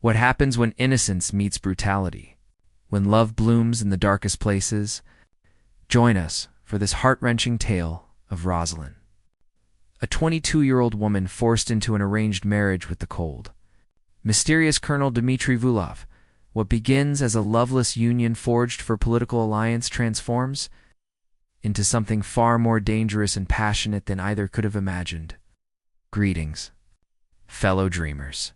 What happens when innocence meets brutality? When love blooms in the darkest places? Join us for this heart-wrenching tale of Rosalyn, a 22-year-old woman forced into an arranged marriage with the cold, mysterious Colonel Dmitri Vulov. What begins as a loveless union forged for political alliance transforms into something far more dangerous and passionate than either could have imagined. Greetings, fellow dreamers.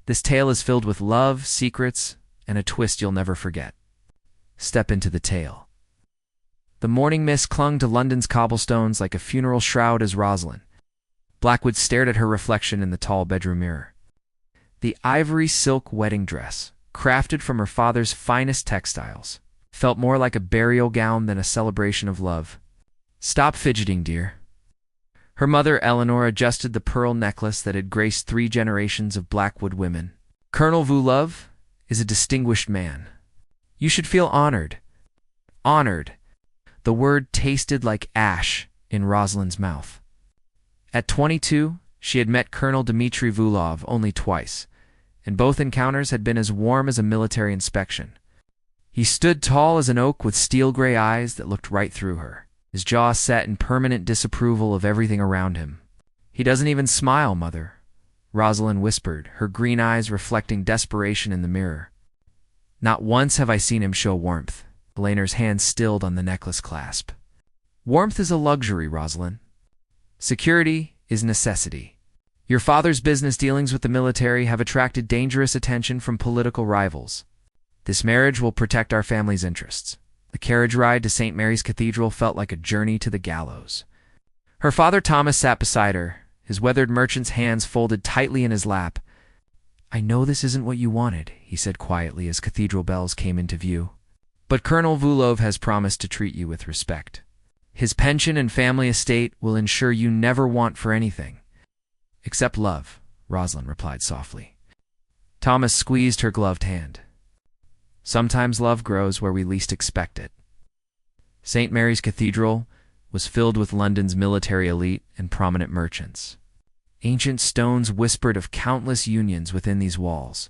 This tale is filled with love, secrets, and a twist you'll never forget. Step into the tale. The morning mist clung to London's cobblestones like a funeral shroud as Rosalyn Blackwood stared at her reflection in the tall bedroom mirror. The ivory silk wedding dress, crafted from her father's finest textiles, felt more like a burial gown than a celebration of love. "Stop fidgeting, dear." Her mother, Eleanor, adjusted the pearl necklace that had graced 3 generations of Blackwood women. "Colonel Vulov is a distinguished man. You should feel honored." Honored. The word tasted like ash in Rosalyn's mouth. At 22, she had met Colonel Dmitri Vulov only twice, and both encounters had been as warm as a military inspection. He stood tall as an oak with steel-gray eyes that looked right through her, his jaw set in permanent disapproval of everything around him. "He doesn't even smile, Mother," Rosalyn whispered, her green eyes reflecting desperation in the mirror. "Not once have I seen him show warmth." Eleanor's hand stilled on the necklace clasp. "Warmth is a luxury, Rosalyn. Security is necessity. Your father's business dealings with the military have attracted dangerous attention from political rivals. This marriage will protect our family's interests." The carriage ride to St. Mary's Cathedral felt like a journey to the gallows. Her father Thomas sat beside her, his weathered merchant's hands folded tightly in his lap. "I know this isn't what you wanted," he said quietly as cathedral bells came into view. "But Colonel Vulov has promised to treat you with respect. His pension and family estate will ensure you never want for anything." "Except love," Rosalyn replied softly. Thomas squeezed her gloved hand. "Sometimes love grows where we least expect it." St. Mary's Cathedral was filled with London's military elite and prominent merchants. Ancient stones whispered of countless unions within these walls,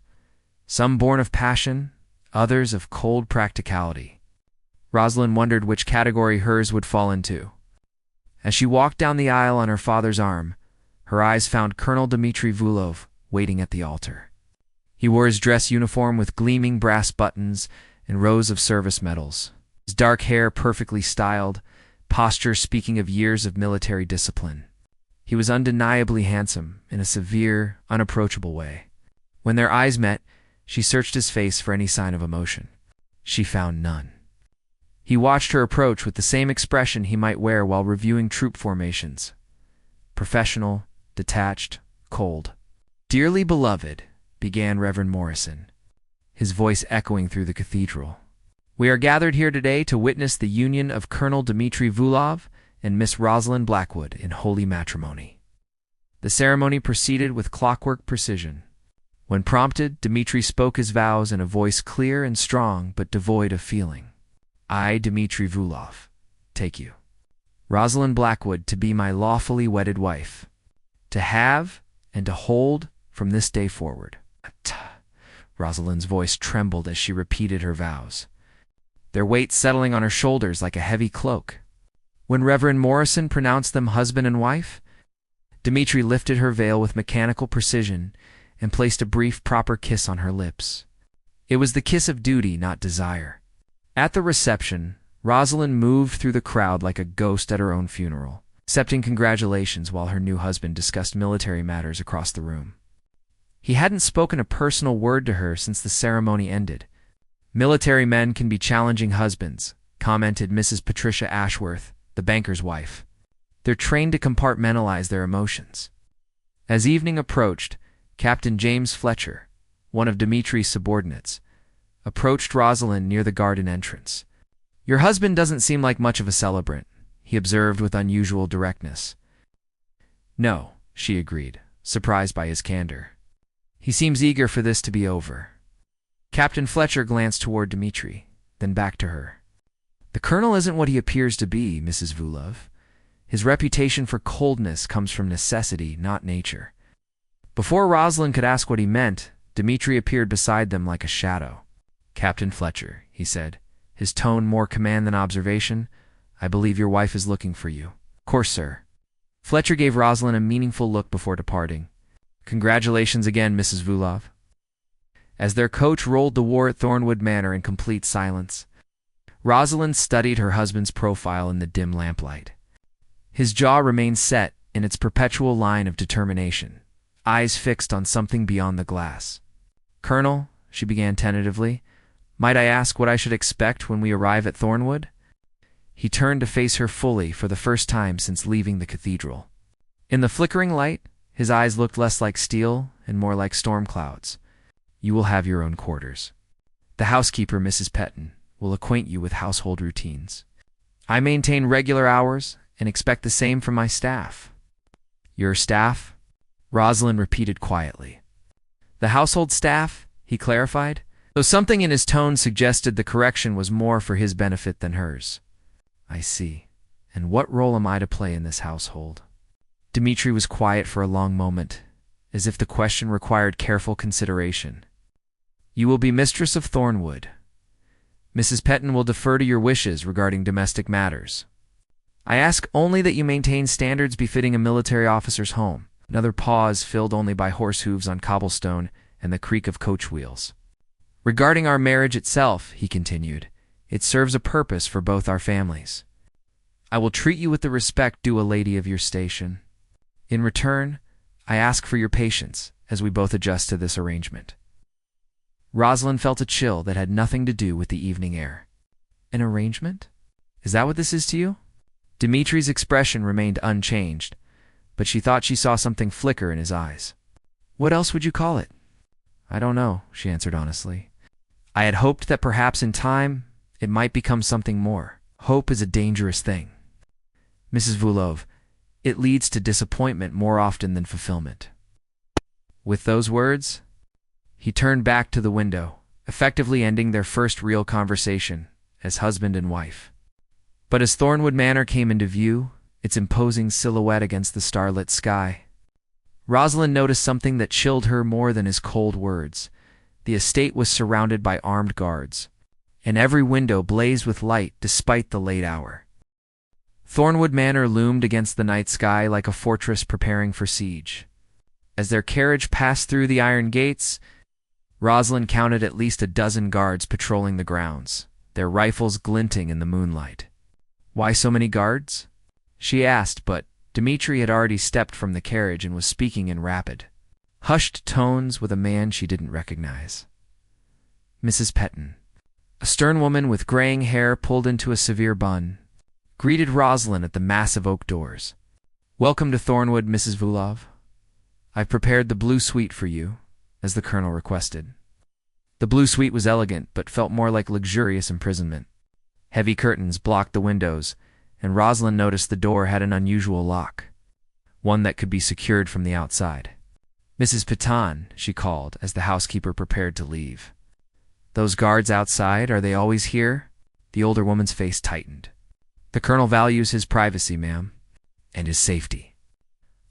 some born of passion, others of cold practicality. Rosalyn wondered which category hers would fall into. As she walked down the aisle on her father's arm, her eyes found Colonel Dmitri Vulov waiting at the altar. He wore his dress uniform with gleaming brass buttons and rows of service medals, his dark hair perfectly styled, posture speaking of years of military discipline. He was undeniably handsome in a severe, unapproachable way. When their eyes met, she searched his face for any sign of emotion. She found none. He watched her approach with the same expression he might wear while reviewing troop formations. Professional, detached, cold. "Dearly beloved," began Reverend Morrison, his voice echoing through the cathedral. "We are gathered here today to witness the union of Colonel Dmitri Vulov and Miss Rosalyn Blackwood in holy matrimony." The ceremony proceeded with clockwork precision. When prompted, Dmitri spoke his vows in a voice clear and strong but devoid of feeling. "I, Dmitri Vulov, take you, Rosalyn Blackwood, to be my lawfully wedded wife, to have and to hold from this day forward." Rosalyn's voice trembled as she repeated her vows, their weight settling on her shoulders like a heavy cloak. When Reverend Morrison pronounced them husband and wife, Dmitri lifted her veil with mechanical precision and placed a brief, proper kiss on her lips. It was the kiss of duty, not desire. At the reception, Rosalyn moved through the crowd like a ghost at her own funeral, accepting congratulations while her new husband discussed military matters across the room. He hadn't spoken a personal word to her since the ceremony ended. "Military men can be challenging husbands," commented Mrs. Patricia Ashworth, the banker's wife. "They're trained to compartmentalize their emotions." As evening approached, Captain James Fletcher, one of Dmitri's subordinates, approached Rosalyn near the garden entrance. "Your husband doesn't seem like much of a celebrant," he observed with unusual directness. "No," she agreed, surprised by his candor. "He seems eager for this to be over." Captain Fletcher glanced toward Dmitri, then back to her. "The colonel isn't what he appears to be, Mrs. Vulov. His reputation for coldness comes from necessity, not nature." Before Rosalyn could ask what he meant, Dmitri appeared beside them like a shadow. "Captain Fletcher," he said, his tone more command than observation, "I believe your wife is looking for you." "Of course, sir." Fletcher gave Rosalyn a meaningful look before departing. "Congratulations again, Mrs. Vulov." As their coach rolled the war at Thornwood Manor in complete silence, Rosalyn studied her husband's profile in the dim lamplight. His jaw remained set in its perpetual line of determination, eyes fixed on something beyond the glass. "Colonel," she began tentatively, "might I ask what I should expect when we arrive at Thornwood?" He turned to face her fully for the first time since leaving the cathedral. In the flickering light, his eyes looked less like steel and more like storm clouds. "You will have your own quarters. The housekeeper, Mrs. Petton, will acquaint you with household routines. I maintain regular hours and expect the same from my staff." "Your staff?" Rosalyn repeated quietly. "The household staff," he clarified, though something in his tone suggested the correction was more for his benefit than hers. "I see. And what role am I to play in this household?" Dmitri was quiet for a long moment, as if the question required careful consideration. "You will be mistress of Thornwood. Mrs. Petton will defer to your wishes regarding domestic matters. I ask only that you maintain standards befitting a military officer's home." Another pause filled only by horse hooves on cobblestone and the creak of coach wheels. "Regarding our marriage itself," he continued, "it serves a purpose for both our families. I will treat you with the respect due a lady of your station. In return, I ask for your patience as we both adjust to this arrangement." Rosalyn felt a chill that had nothing to do with the evening air. "An arrangement? Is that what this is to you?" Dmitri's expression remained unchanged, but she thought she saw something flicker in his eyes. "What else would you call it?" "I don't know," she answered honestly. "I had hoped that perhaps in time it might become something more. Hope is a dangerous thing, Mrs. Vulov. It leads to disappointment more often than fulfillment." With those words, he turned back to the window, effectively ending their first real conversation as husband and wife. But as Thornwood Manor came into view, its imposing silhouette against the starlit sky, Rosalyn noticed something that chilled her more than his cold words. The estate was surrounded by armed guards, and every window blazed with light despite the late hour. Thornwood Manor loomed against the night sky like a fortress preparing for siege. As their carriage passed through the iron gates, Rosalyn counted at least a dozen guards patrolling the grounds, their rifles glinting in the moonlight. "Why so many guards?" she asked, but Dmitri had already stepped from the carriage and was speaking in rapid, hushed tones with a man she didn't recognize. Mrs. Petton, a stern woman with graying hair pulled into a severe bun, greeted Rosalyn at the massive oak doors. "Welcome to Thornwood, Mrs. Vulov. I've prepared the blue suite for you, as the colonel requested." The blue suite was elegant, but felt more like luxurious imprisonment. Heavy curtains blocked the windows, and Rosalyn noticed the door had an unusual lock, one that could be secured from the outside. "Mrs. Petton," she called as the housekeeper prepared to leave. "Those guards outside, are they always here?" The older woman's face tightened. "The colonel values his privacy, ma'am, and his safety.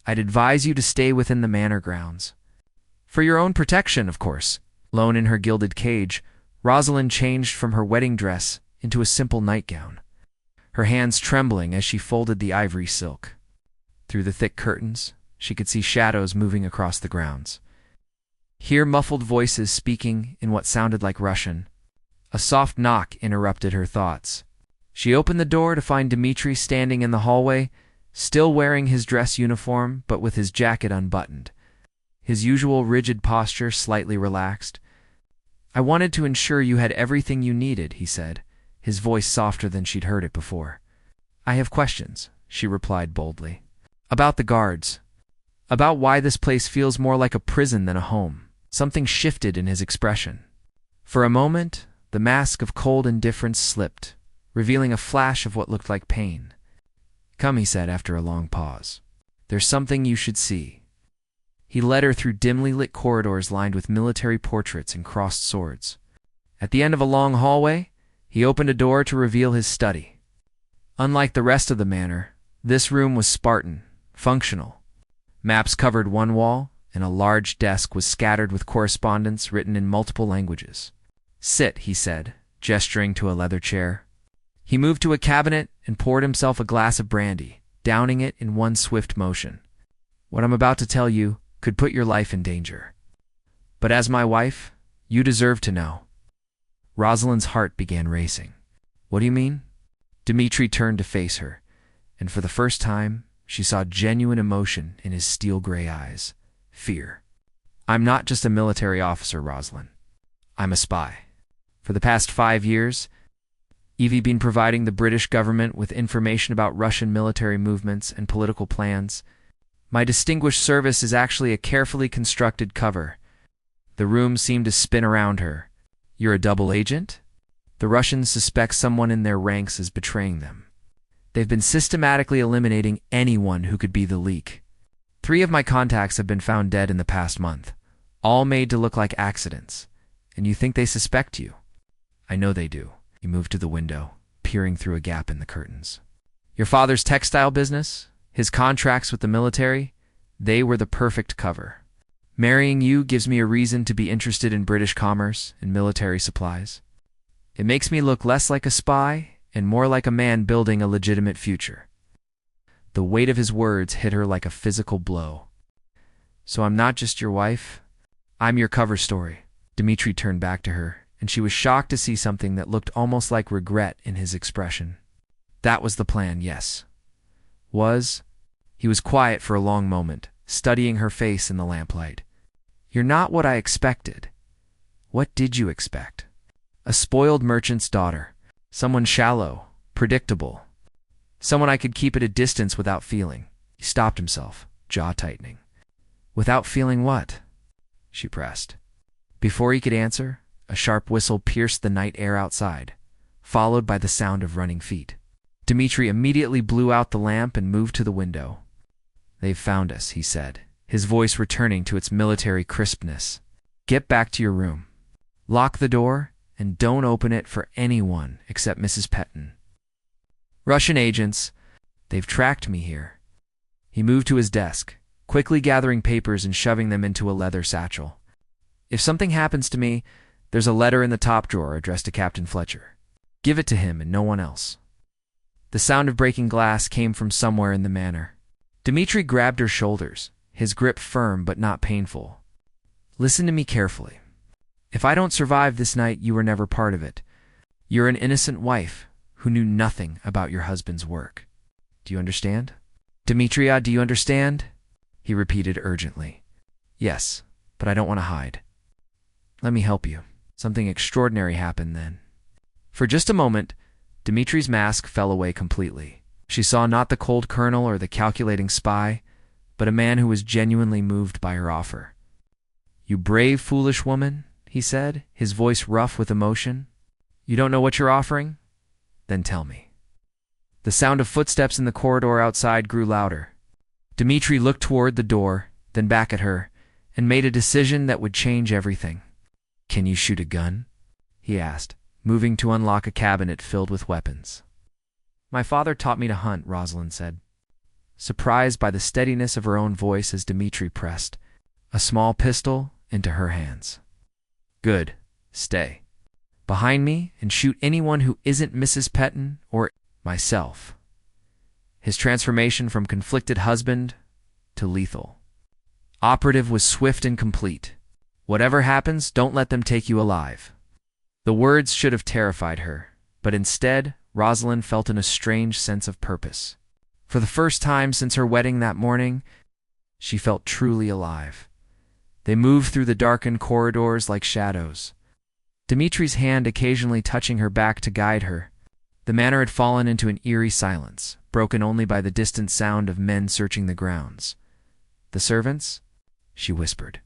I'd advise you to stay within the manor grounds. For your own protection, of course." Alone in her gilded cage, Rosalyn changed from her wedding dress into a simple nightgown, her hands trembling as she folded the ivory silk. Through the thick curtains, she could see shadows moving across the grounds. Hear muffled voices speaking in what sounded like Russian. A soft knock interrupted her thoughts. She opened the door to find Dmitri standing in the hallway, still wearing his dress uniform but with his jacket unbuttoned, his usual rigid posture slightly relaxed. "I wanted to ensure you had everything you needed," he said, his voice softer than she'd heard it before. "I have questions," she replied boldly. "About the guards. About why this place feels more like a prison than a home." Something shifted in his expression. For a moment, the mask of cold indifference slipped, revealing a flash of what looked like pain. "Come," he said after a long pause. "There's something you should see." He led her through dimly lit corridors lined with military portraits and crossed swords. At the end of a long hallway, he opened a door to reveal his study. Unlike the rest of the manor, this room was Spartan, functional. Maps covered one wall, and a large desk was scattered with correspondence written in multiple languages. "Sit," he said, gesturing to a leather chair. He moved to a cabinet and poured himself a glass of brandy, downing it in one swift motion. "What I'm about to tell you could put your life in danger. But as my wife, you deserve to know." Rosalyn's heart began racing. "What do you mean?" Dmitri turned to face her, and for the first time, she saw genuine emotion in his steel-gray eyes. Fear. "I'm not just a military officer, Rosalyn. I'm a spy. For the past 5 years, I've been providing the British government with information about Russian military movements and political plans. My distinguished service is actually a carefully constructed cover." The room seemed to spin around her. "You're a double agent?" "The Russians suspect someone in their ranks is betraying them. They've been systematically eliminating anyone who could be the leak. 3 of my contacts have been found dead in the past month, all made to look like accidents. And you think they suspect you?" "I know they do." He moved to the window, peering through a gap in the curtains. "Your father's textile business, his contracts with the military, they were the perfect cover. Marrying you gives me a reason to be interested in British commerce and military supplies. It makes me look less like a spy and more like a man building a legitimate future." The weight of his words hit her like a physical blow. "So I'm not just your wife? I'm your cover story." Dmitri turned back to her, and she was shocked to see something that looked almost like regret in his expression. "That was the plan, yes." "Was?" He was quiet for a long moment, studying her face in the lamplight. "You're not what I expected." "What did you expect?" "A spoiled merchant's daughter. Someone shallow, predictable. Someone I could keep at a distance without feeling." He stopped himself, jaw tightening. "Without feeling what?" she pressed. Before he could answer, a sharp whistle pierced the night air outside, followed by the sound of running feet. Dmitri immediately blew out the lamp and moved to the window. "They've found us," he said, his voice returning to its military crispness. "Get back to your room. Lock the door, and don't open it for anyone except Mrs. Petton. Russian agents, they've tracked me here." He moved to his desk, quickly gathering papers and shoving them into a leather satchel. "If something happens to me, there's a letter in the top drawer addressed to Captain Fletcher. Give it to him and no one else." The sound of breaking glass came from somewhere in the manor. Dmitri grabbed her shoulders, his grip firm but not painful. "Listen to me carefully. If I don't survive this night, you were never part of it. You're an innocent wife who knew nothing about your husband's work. Do you understand?" "Dmitri, do you understand?" he repeated urgently. "Yes, but I don't want to hide. Let me help you." Something extraordinary happened then. For just a moment, Dmitri's mask fell away completely. She saw not the cold colonel or the calculating spy, but a man who was genuinely moved by her offer. "You brave, foolish woman," he said, his voice rough with emotion. "You don't know what you're offering? Then tell me." The sound of footsteps in the corridor outside grew louder. Dmitri looked toward the door, then back at her, and made a decision that would change everything. "Can you shoot a gun?" he asked, moving to unlock a cabinet filled with weapons. "My father taught me to hunt," Rosalyn said, surprised by the steadiness of her own voice as Dmitri pressed a small pistol into her hands. "Good. Stay behind me and shoot anyone who isn't Mrs. Petton or myself." His transformation from conflicted husband to lethal operative was swift and complete. "Whatever happens, don't let them take you alive." The words should have terrified her, but instead, Rosalyn felt a strange sense of purpose. For the first time since her wedding that morning, she felt truly alive. They moved through the darkened corridors like shadows, Dmitri's hand occasionally touching her back to guide her. The manor had fallen into an eerie silence, broken only by the distant sound of men searching the grounds. "The servants?" she whispered.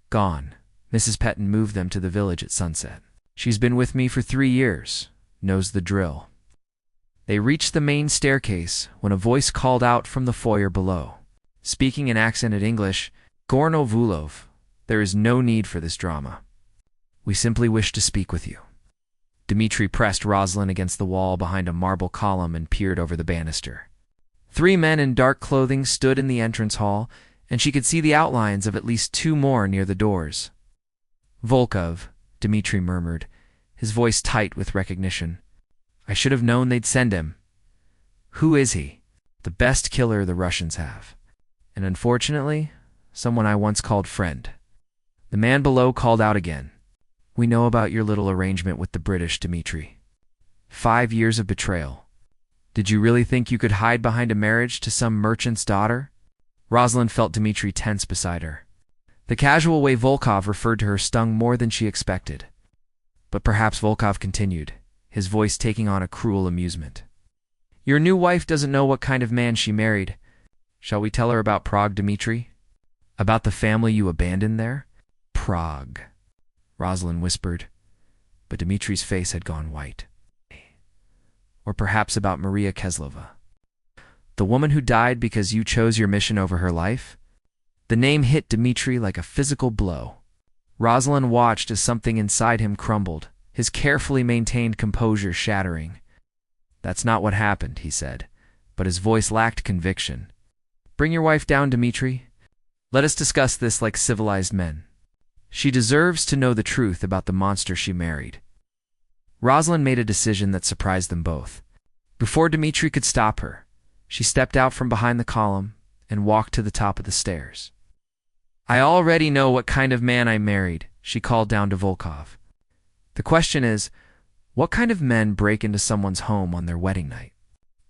"Gone. Mrs. Petton moved them to the village at sunset. She's been with me for 3 years, knows the drill." They reached the main staircase when a voice called out from the foyer below. Speaking in accented English, "Colonel Vulov, there is no need for this drama. We simply wish to speak with you." Dmitri pressed Rosalyn against the wall behind a marble column and peered over the banister. 3 men in dark clothing stood in the entrance hall, and she could see the outlines of at least two more near the doors. "Volkov," Dmitri murmured, his voice tight with recognition. "I should have known they'd send him." "Who is he?" "The best killer the Russians have. And unfortunately, someone I once called friend." The man below called out again. "We know about your little arrangement with the British, Dmitri. 5 years of betrayal. Did you really think you could hide behind a marriage to some merchant's daughter?" Rosalyn felt Dmitri tense beside her. The casual way Volkov referred to her stung more than she expected. But perhaps Volkov continued, his voice taking on a cruel amusement. "Your new wife doesn't know what kind of man she married. Shall we tell her about Prague, Dmitri? About the family you abandoned there?" "Prague," Rosalyn whispered, but Dmitri's face had gone white. "Or perhaps about Maria Keslova, the woman who died because you chose your mission over her life?" The name hit Dmitri like a physical blow. Rosalyn watched as something inside him crumbled, his carefully maintained composure shattering. "That's not what happened," he said, but his voice lacked conviction. "Bring your wife down, Dmitri. Let us discuss this like civilized men. She deserves to know the truth about the monster she married." Rosalyn made a decision that surprised them both. Before Dmitri could stop her, she stepped out from behind the column and walked to the top of the stairs. "I already know what kind of man I married," she called down to Volkov. "The question is, what kind of men break into someone's home on their wedding night?"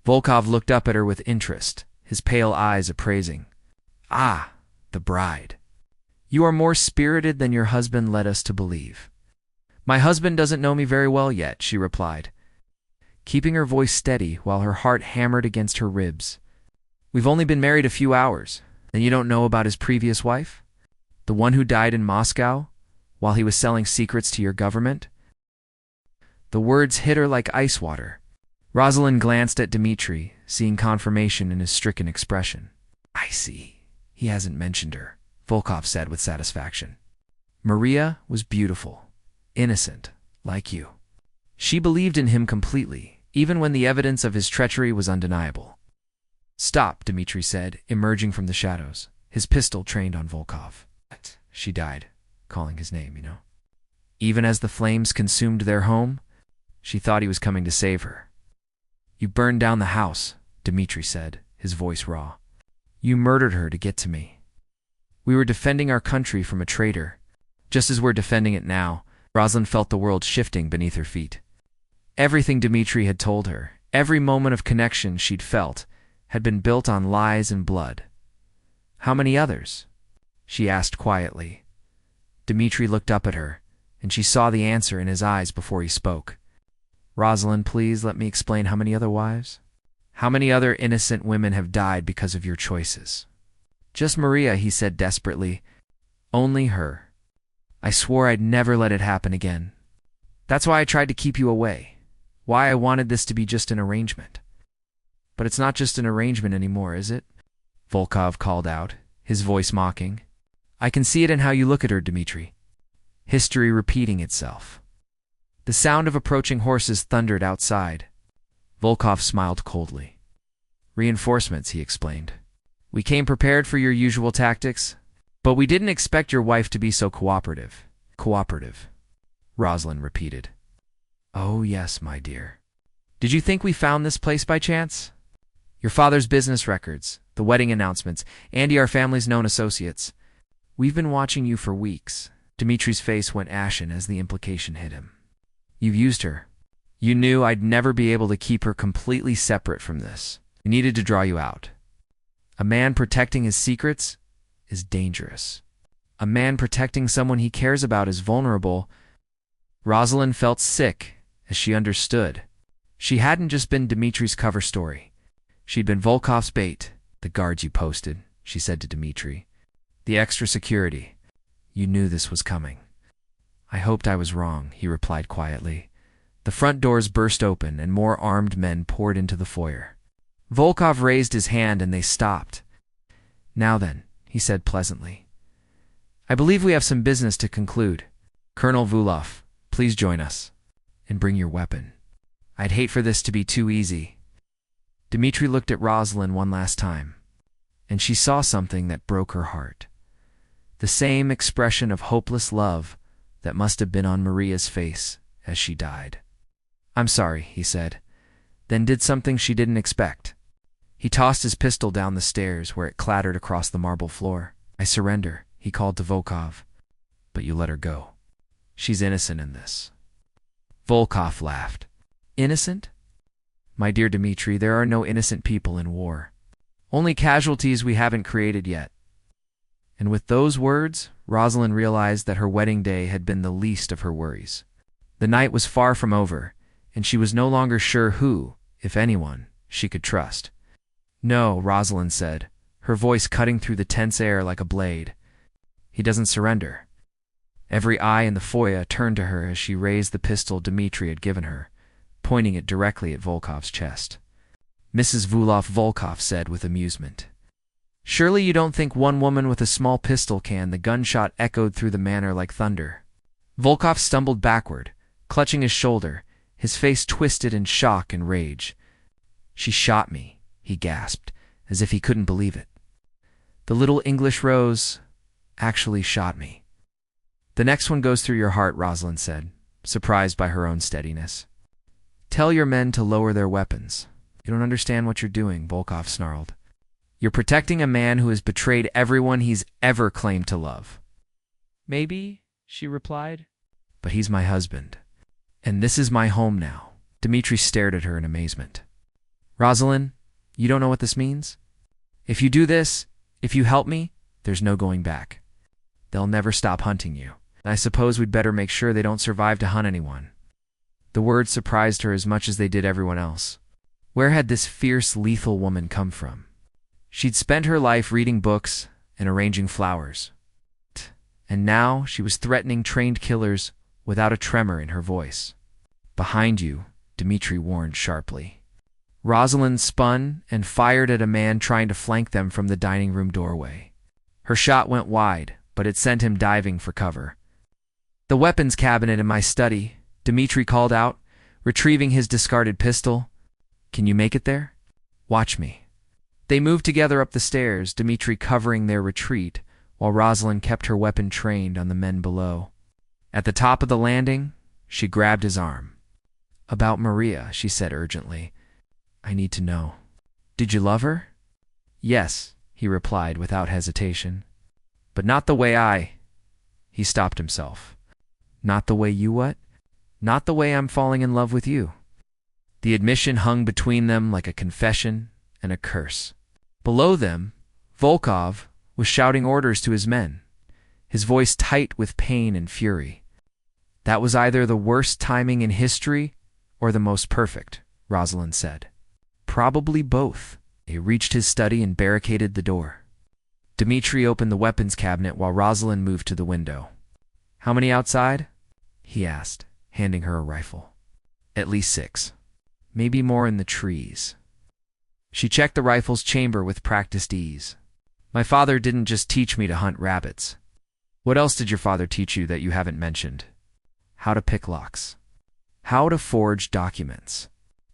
Volkov looked up at her with interest, his pale eyes appraising. "Ah, the bride. You are more spirited than your husband led us to believe." "My husband doesn't know me very well yet," she replied, keeping her voice steady while her heart hammered against her ribs. "We've only been married a few hours. Then you don't know about his previous wife? The one who died in Moscow while he was selling secrets to your government?" The words hit her like ice water. Rosalyn glanced at Dmitri, seeing confirmation in his stricken expression. "I see. He hasn't mentioned her," Volkov said with satisfaction. "Maria was beautiful, innocent, like you. She believed in him completely, even when the evidence of his treachery was undeniable." "Stop," Dmitri said, emerging from the shadows, his pistol trained on Volkov. "She died, calling his name, you know. Even as the flames consumed their home, she thought he was coming to save her." "You burned down the house," Dmitri said, his voice raw. "You murdered her to get to me. We were defending our country from a traitor, just as we're defending it now." Rosalyn felt the world shifting beneath her feet. Everything Dmitri had told her, every moment of connection she'd felt, had been built on lies and blood. "How many others?" she asked quietly. Dmitri looked up at her, and she saw the answer in his eyes before he spoke. "Rosalyn, please let me explain how many other wives? How many other innocent women have died because of your choices?" "Just Maria," he said desperately. "Only her. I swore I'd never let it happen again. That's why I tried to keep you away. Why I wanted this to be just an arrangement." "But it's not just an arrangement anymore, is it?" Volkov called out, his voice mocking. "I can see it in how you look at her, Dmitri. History repeating itself." The sound of approaching horses thundered outside. Volkov smiled coldly. "Reinforcements," he explained. "We came prepared for your usual tactics, but we didn't expect your wife to be so cooperative." "Cooperative," Rosalyn repeated. "Oh, yes, my dear. Did you think we found this place by chance? Your father's business records, the wedding announcements, and our family's known associates. We've been watching you for weeks." Dmitri's face went ashen as the implication hit him. "You've used her. You knew I'd never be able to keep her completely separate from this. You needed to draw you out. A man protecting his secrets is dangerous. A man protecting someone he cares about is vulnerable." Rosalyn felt sick as she understood. She hadn't just been Dmitri's cover story. She'd been Volkov's bait. "The guards you posted," she said to Dmitri. "The extra security. You knew this was coming." "I hoped I was wrong," he replied quietly. The front doors burst open and more armed men poured into the foyer. Volkov raised his hand and they stopped. "Now then," he said pleasantly. "I believe we have some business to conclude. Colonel Vulov, please join us. And bring your weapon. I'd hate for this to be too easy." Dmitri looked at Rosalyn one last time, and she saw something that broke her heart. The same expression of hopeless love that must have been on Maria's face as she died. "I'm sorry," he said, then did something she didn't expect. He tossed his pistol down the stairs where it clattered across the marble floor. "I surrender," he called to Volkov. "But you let her go. She's innocent in this." Volkov laughed. "Innocent? My dear Dmitri, there are no innocent people in war. Only casualties we haven't created yet." And with those words, Rosalyn realized that her wedding day had been the least of her worries. The night was far from over, and she was no longer sure who, if anyone, she could trust. "No," Rosalyn said, her voice cutting through the tense air like a blade. "He doesn't surrender." Every eye in the foyer turned to her as she raised the pistol Dmitri had given her, pointing it directly at Volkov's chest. "Mrs. Vulov," Volkov said with amusement. "Surely you don't think one woman with a small pistol can?" The gunshot echoed through the manor like thunder. Volkov stumbled backward, clutching his shoulder, his face twisted in shock and rage. "She shot me," he gasped, as if he couldn't believe it. "The little English rose actually shot me." "The next one goes through your heart," Rosalyn said, surprised by her own steadiness. "Tell your men to lower their weapons." "You don't understand what you're doing," Volkov snarled. "You're protecting a man who has betrayed everyone he's ever claimed to love." "Maybe," she replied. "But he's my husband. And this is my home now." Dmitri stared at her in amazement. "Rosalyn, you don't know what this means? If you do this, if you help me, there's no going back. They'll never stop hunting you. I suppose we'd better make sure they don't survive to hunt anyone." The words surprised her as much as they did everyone else. Where had this fierce, lethal woman come from? She'd spent her life reading books and arranging flowers. And now she was threatening trained killers without a tremor in her voice. "Behind you," Dmitri warned sharply. Rosalyn spun and fired at a man trying to flank them from the dining room doorway. Her shot went wide, but it sent him diving for cover. "The weapons cabinet in my study," Dmitri called out, retrieving his discarded pistol. "Can you make it there? Watch me." They moved together up the stairs, Dmitri covering their retreat, while Rosalyn kept her weapon trained on the men below. At the top of the landing, she grabbed his arm. "About Maria," she said urgently. "I need to know." "Did you love her?" "Yes," he replied without hesitation. "But not the way I—" He stopped himself. "Not the way you what?" "Not the way I'm falling in love with you." The admission hung between them like a confession and a curse. Below them, Volkov was shouting orders to his men, his voice tight with pain and fury. "That was either the worst timing in history or the most perfect," Rosalyn said. "Probably both." He reached his study and barricaded the door. Dmitri opened the weapons cabinet while Rosalyn moved to the window. "How many outside?" he asked, handing her a rifle. "At least 6. Maybe more in the trees." She checked the rifle's chamber with practiced ease. "My father didn't just teach me to hunt rabbits." "What else did your father teach you that you haven't mentioned?" "How to pick locks. How to forge documents.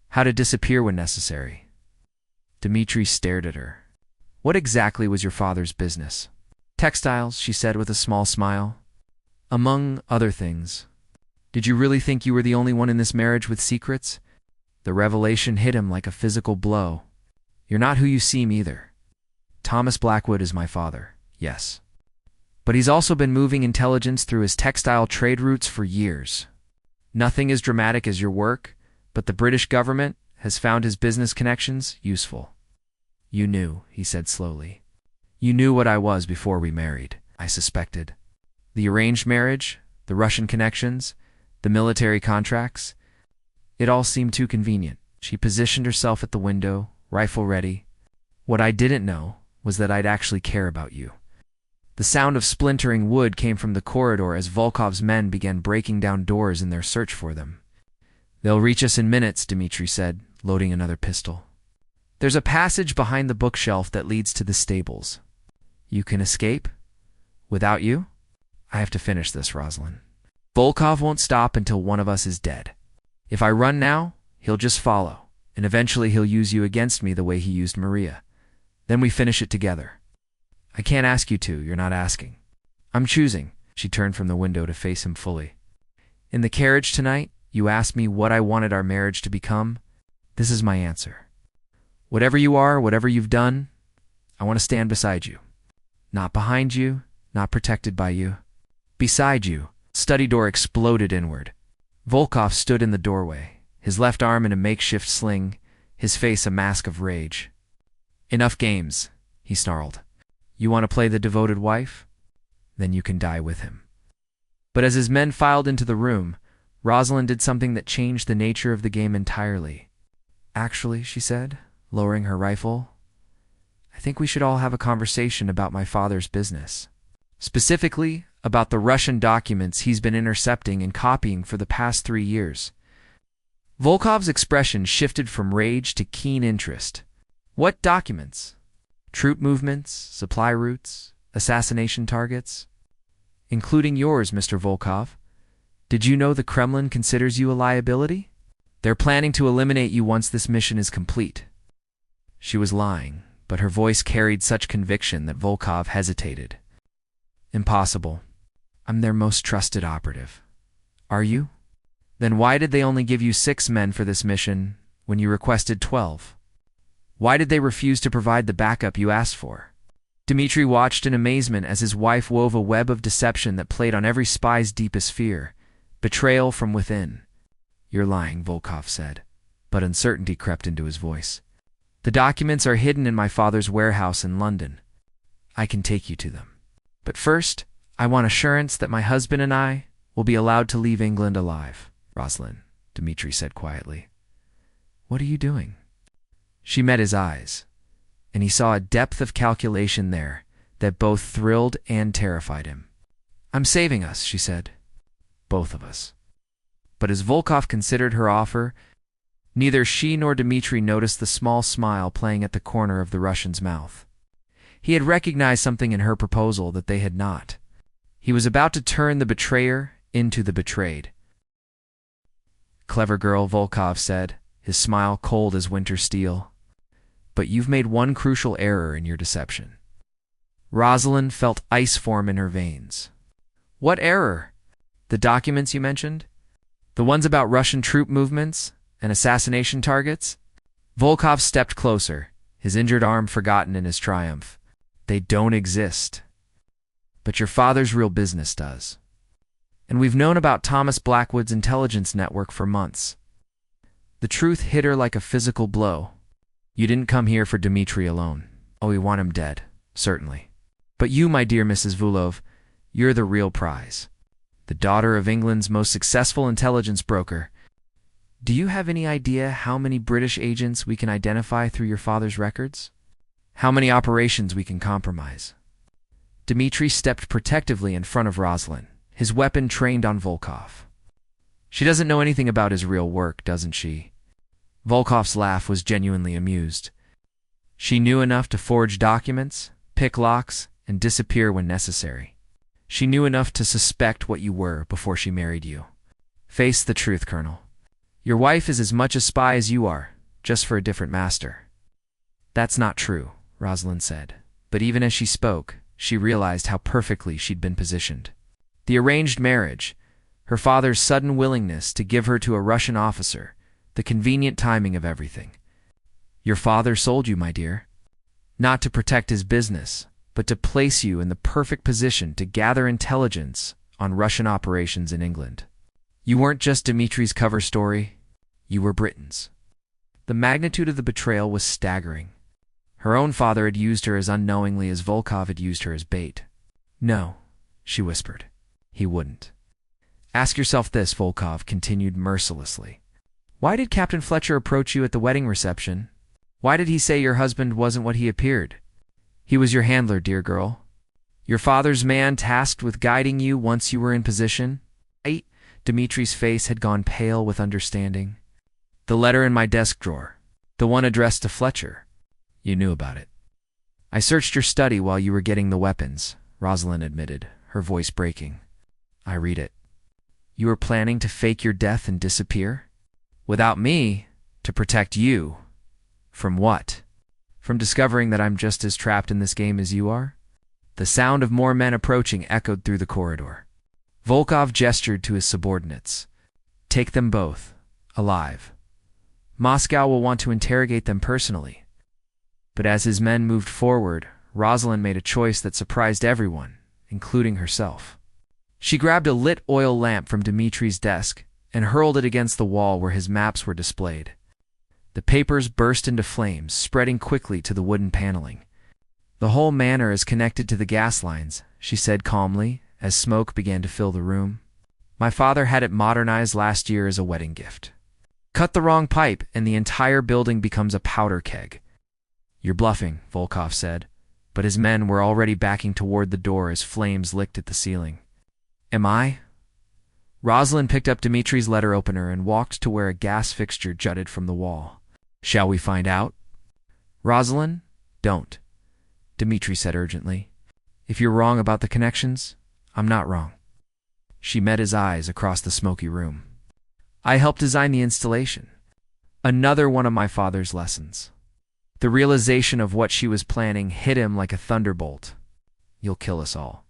How to disappear when necessary." Dmitri stared at her. "What exactly was your father's business?" "Textiles," she said with a small smile. "Among other things." "Did you really think you were the only one in this marriage with secrets?" The revelation hit him like a physical blow. "You're not who you seem either. Thomas Blackwood is my father, yes. But he's also been moving intelligence through his textile trade routes for years. Nothing as dramatic as your work, but the British government has found his business connections useful." "You knew," he said slowly. "You knew what I was before we married." "I suspected." "The arranged marriage, the Russian connections, the military contracts. It all seemed too convenient." She positioned herself at the window, rifle ready. "What I didn't know was that I'd actually care about you." The sound of splintering wood came from the corridor as Volkov's men began breaking down doors in their search for them. "They'll reach us in minutes," Dmitri said, loading another pistol. "There's a passage behind the bookshelf that leads to the stables. You can escape? Without you? I have to finish this, Rosalyn. Volkov won't stop until one of us is dead. If I run now, he'll just follow, and eventually he'll use you against me the way he used Maria. Then we finish it together. I can't ask you to, you're not asking. I'm choosing. She turned from the window to face him fully. In the carriage tonight, you asked me what I wanted our marriage to become. This is my answer. Whatever you are, whatever you've done, I want to stand beside you. Not behind you, not protected by you. Beside you. Study door exploded inward. Volkov stood in the doorway, his left arm in a makeshift sling, his face a mask of rage. Enough games, he snarled. You want to play the devoted wife? Then you can die with him. But as his men filed into the room, Rosalyn did something that changed the nature of the game entirely. Actually, she said, lowering her rifle, I think we should all have a conversation about my father's business. Specifically, about the Russian documents he's been intercepting and copying for the past 3 years. Volkov's expression shifted from rage to keen interest. What documents? Troop movements, supply routes, assassination targets? Including yours, Mr. Volkov. Did you know the Kremlin considers you a liability? They're planning to eliminate you once this mission is complete. She was lying, but her voice carried such conviction that Volkov hesitated. Impossible. I'm their most trusted operative. Are you? Then why did they only give you 6 men for this mission when you requested 12? Why did they refuse to provide the backup you asked for? Dmitri watched in amazement as his wife wove a web of deception that played on every spy's deepest fear, betrayal from within. You're lying, Volkov said, but uncertainty crept into his voice. The documents are hidden in my father's warehouse in London. I can take you to them. But first, I want assurance that my husband and I will be allowed to leave England alive. Rosalyn, Dmitri said quietly. What are you doing? She met his eyes, and he saw a depth of calculation there that both thrilled and terrified him. I'm saving us, she said. Both of us. But as Volkov considered her offer, neither she nor Dmitri noticed the small smile playing at the corner of the Russian's mouth. He had recognized something in her proposal that they had not. He was about to turn the betrayer into the betrayed. Clever girl, Volkov said, his smile cold as winter steel. But you've made one crucial error in your deception. Rosalyn felt ice form in her veins. What error? The documents you mentioned? The ones about Russian troop movements and assassination targets? Volkov stepped closer, his injured arm forgotten in his triumph. They don't exist. But your father's real business does. And we've known about Thomas Blackwood's intelligence network for months. The truth hit her like a physical blow. You didn't come here for Dmitri alone. Oh, we want him dead, certainly. But you, my dear Mrs. Vulov, you're the real prize. The daughter of England's most successful intelligence broker. Do you have any idea how many British agents we can identify through your father's records? How many operations we can compromise? Dmitri stepped protectively in front of Rosalyn, his weapon trained on Volkov. She doesn't know anything about his real work, doesn't she? Volkov's laugh was genuinely amused. She knew enough to forge documents, pick locks, and disappear when necessary. She knew enough to suspect what you were before she married you. Face the truth, Colonel. Your wife is as much a spy as you are, just for a different master. That's not true, Rosalyn said, but even as she spoke, she realized how perfectly she'd been positioned. The arranged marriage, her father's sudden willingness to give her to a Russian officer, the convenient timing of everything. Your father sold you, my dear, not to protect his business, but to place you in the perfect position to gather intelligence on Russian operations in England. You weren't just Dmitri's cover story, you were Britain's. The magnitude of the betrayal was staggering. Her own father had used her as unknowingly as Volkov had used her as bait. No, she whispered. He wouldn't. Ask yourself this, Volkov continued mercilessly. Why did Captain Fletcher approach you at the wedding reception? Why did he say your husband wasn't what he appeared? He was your handler, dear girl. Your father's man tasked with guiding you once you were in position. Dmitri's face had gone pale with understanding. The letter in my desk drawer, the one addressed to Fletcher. You knew about it. I searched your study while you were getting the weapons, Rosalyn admitted, her voice breaking. I read it. You were planning to fake your death and disappear? Without me, to protect you. From what? from discovering that I'm just as trapped in this game as you are? The sound of more men approaching echoed through the corridor. Volkov gestured to his subordinates. Take them both, alive. Moscow will want to interrogate them personally. But as his men moved forward, Rosalyn made a choice that surprised everyone, including herself. She grabbed a lit oil lamp from Dmitri's desk and hurled it against the wall where his maps were displayed. The papers burst into flames, spreading quickly to the wooden paneling. The whole manor is connected to the gas lines, she said calmly, as smoke began to fill the room. My father had it modernized last year as a wedding gift. Cut the wrong pipe, and the entire building becomes a powder keg. You're bluffing, Volkov said, but his men were already backing toward the door as flames licked at the ceiling. Am I? Rosalyn picked up Dmitri's letter opener and walked to where a gas fixture jutted from the wall. Shall we find out? Rosalyn, don't, Dmitri said urgently. If you're wrong about the connections, I'm not wrong. She met his eyes across the smoky room. I helped design the installation. Another one of my father's lessons. The realization of what she was planning hit him like a thunderbolt. You'll kill us all.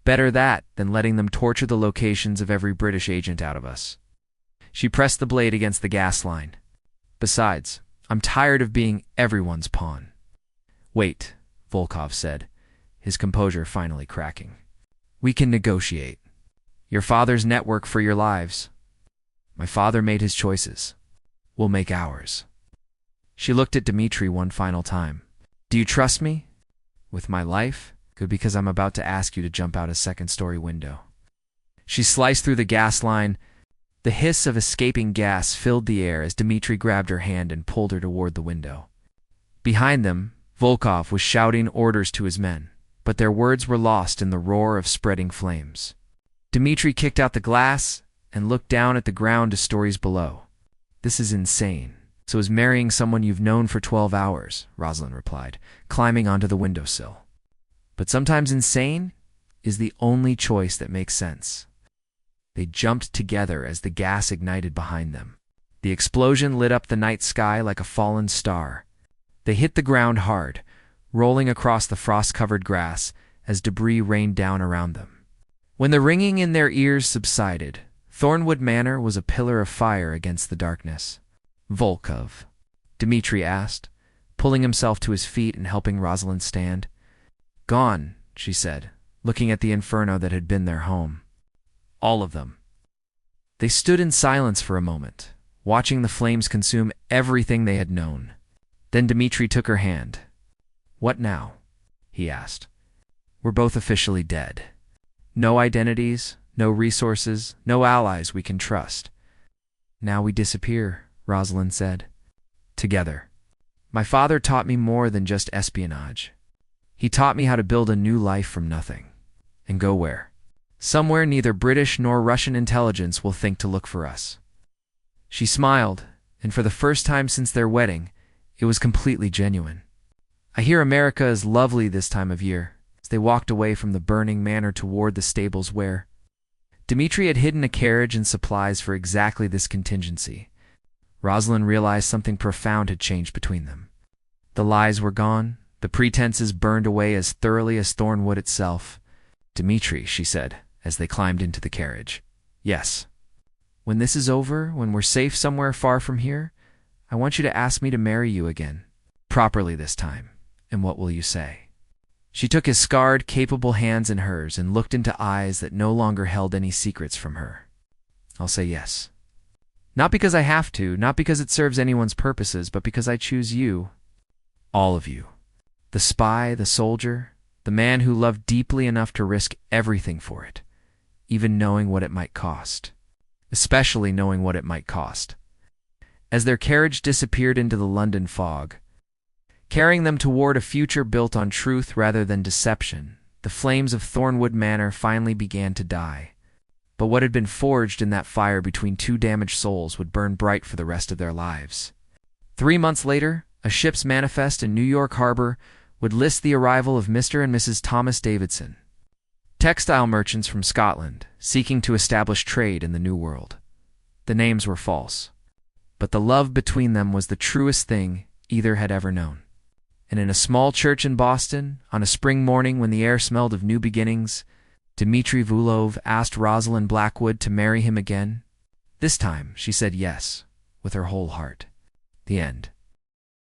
Better that than letting them torture the locations of every British agent out of us. She pressed the blade against the gas line. Besides, I'm tired of being everyone's pawn. Wait, Volkov said, his composure finally cracking. We can negotiate. Your father's network for your lives. My father made his choices. We'll make ours. She looked at Dmitri one final time. Do you trust me? With my life? Good, because I'm about to ask you to jump out a second-story window. She sliced through the gas line. The hiss of escaping gas filled the air as Dmitri grabbed her hand and pulled her toward the window. Behind them, Volkov was shouting orders to his men, but their words were lost in the roar of spreading flames. Dmitri kicked out the glass and looked down at the ground 2 stories below. This is insane. So is marrying someone you've known for 12 hours, Rosalyn replied, climbing onto the windowsill. But sometimes insane is the only choice that makes sense. They jumped together as the gas ignited behind them. The explosion lit up the night sky like a fallen star. They hit the ground hard, rolling across the frost-covered grass as debris rained down around them. When the ringing in their ears subsided, Thornwood Manor was a pillar of fire against the darkness. Volkov, Dmitri asked, pulling himself to his feet and helping Rosalyn stand. Gone, she said, looking at the inferno that had been their home. All of them. They stood in silence for a moment, watching the flames consume everything they had known. Then Dmitri took her hand. What now? He asked. We're both officially dead. No identities, no resources, no allies we can trust. Now we disappear, Rosalyn said. Together. My father taught me more than just espionage. He taught me how to build a new life from nothing. And go where? Somewhere neither British nor Russian intelligence will think to look for us. She smiled, and for the first time since their wedding, it was completely genuine. I hear America is lovely this time of year, as they walked away from the burning manor toward the stables where Dmitri had hidden a carriage and supplies for exactly this contingency. Rosalyn realized something profound had changed between them. The lies were gone, the pretenses burned away as thoroughly as Thornwood itself. Dmitri, she said, as they climbed into the carriage. Yes. When this is over, when we're safe somewhere far from here, I want you to ask me to marry you again. Properly this time. And what will you say? She took his scarred, capable hands in hers and looked into eyes that no longer held any secrets from her. I'll say yes. Not because I have to, not because it serves anyone's purposes, but because I choose you. All of you. The spy, the soldier, the man who loved deeply enough to risk everything for it, even knowing what it might cost. Especially knowing what it might cost. As their carriage disappeared into the London fog, carrying them toward a future built on truth rather than deception, the flames of Thornwood Manor finally began to die. But what had been forged in that fire between 2 damaged souls would burn bright for the rest of their lives. 3 months later, a ship's manifest in New York Harbor would list the arrival of Mr. and Mrs. Thomas Davidson, textile merchants from Scotland, seeking to establish trade in the New World. The names were false, but the love between them was the truest thing either had ever known. And in a small church in Boston, on a spring morning when the air smelled of new beginnings, Dmitri Vulov asked Rosalyn Blackwood to marry him again. This time, she said yes, with her whole heart. The end.